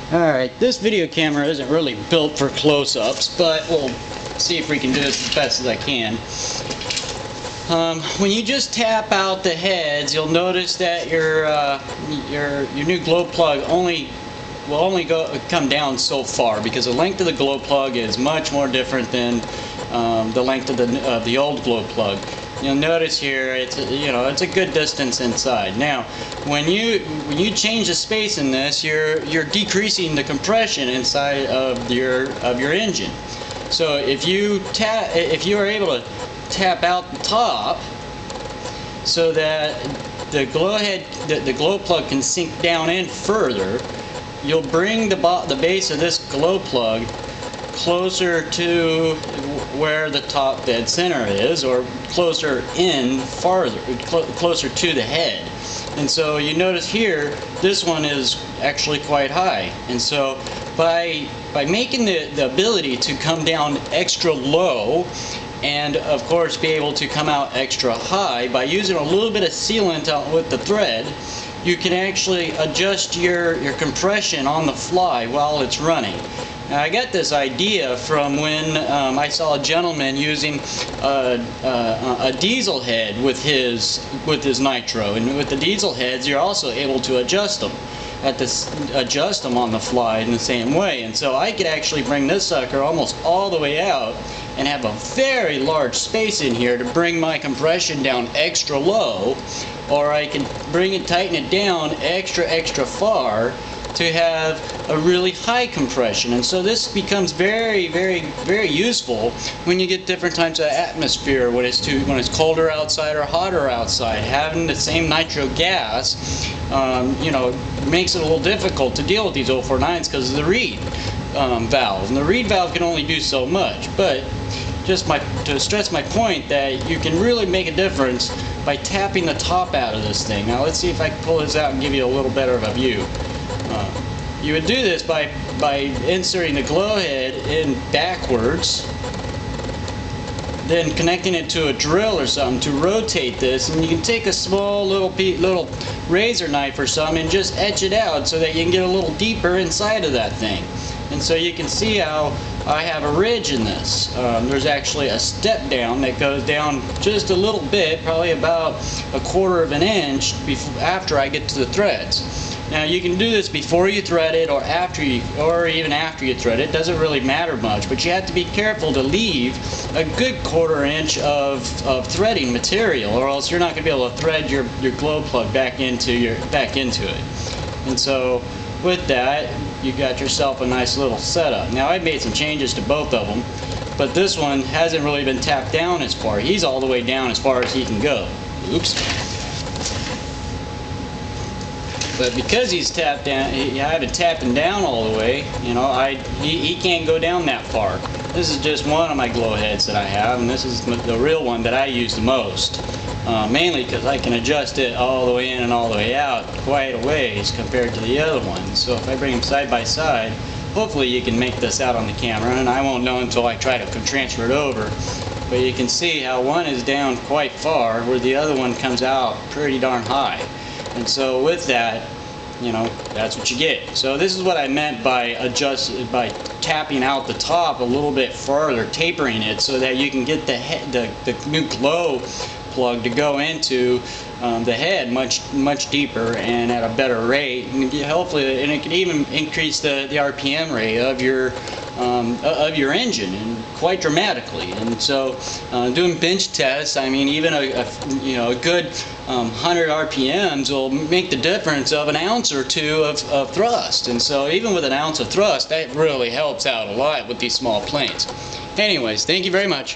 Alright, this video camera isn't really built for close-ups, but we'll see if we can do this as best as I can. When you just tap out the heads, you'll notice that your new glow plug will only come down so far, because the length of the glow plug is much more different than the length of the old glow plug. You'll notice here it's a good distance inside. Now, when you change the space in this, you're decreasing the compression inside of your engine. So if you are able to tap out the top so that the glow plug can sink down in further, you'll bring the base of this glow plug closer to where the top dead center is, or closer in farther, closer to the head. And so you notice here, this one is actually quite high. And so by making the ability to come down extra low, and of course be able to come out extra high, by using a little bit of sealant with the thread, you can actually adjust your compression on the fly while it's running. Now, I got this idea from when I saw a gentleman using a diesel head with his nitro, and with the diesel heads you're also able to adjust them on the fly in the same way. And so I could actually bring this sucker almost all the way out and have a very large space in here to bring my compression down extra low, or I can tighten it down extra far to have a really high compression. And so this becomes very useful when you get different types of atmosphere, when it's colder outside or hotter outside. Having the same nitro gas makes it a little difficult to deal with these 049s because of the reed valve, and the reed valve can only do so much. But just to stress my point that you can really make a difference by tapping the top out of this thing. Now let's see if I can pull this out and give you a little better of a view. You would do this by inserting the glow head in backwards, then connecting it to a drill or something to rotate this, and you can take a small little razor knife or something and just etch it out so that you can get a little deeper inside of that thing. And so you can see how I have a ridge in this. There's actually a step down that goes down just a little bit, probably about 1/4 of an inch after I get to the threads. Now you can do this before you thread it, or even after you thread it. Doesn't really matter much, but you have to be careful to leave a good 1/4 inch of threading material, or else you're not going to be able to thread your glow plug back into it. And so with that, you got yourself a nice little setup. Now I've made some changes to both of them, but this one hasn't really been tapped down as far. He's all the way down as far as he can go. Oops. But because he's tapped down, I haven't tapped him down all the way. He can't go down that far. This is just one of my glow heads that I have, and this is the real one that I use the most. Mainly because I can adjust it all the way in and all the way out quite a ways compared to the other ones. So if I bring them side by side, hopefully you can make this out on the camera, and I won't know until I try to transfer it over. But you can see how one is down quite far, where the other one comes out pretty darn high. And so with that, that's what you get. So this is what I meant by tapping out the top a little bit farther, tapering it so that you can get the new glow plug to go into the head much deeper and at a better rate, and hopefully, and it can even increase the RPM rate of your engine, and quite dramatically. And so doing bench tests, I mean, even a good 100 RPMs will make the difference of an ounce or two of thrust. And so even with an ounce of thrust, that really helps out a lot with these small planes. Anyways, thank you very much.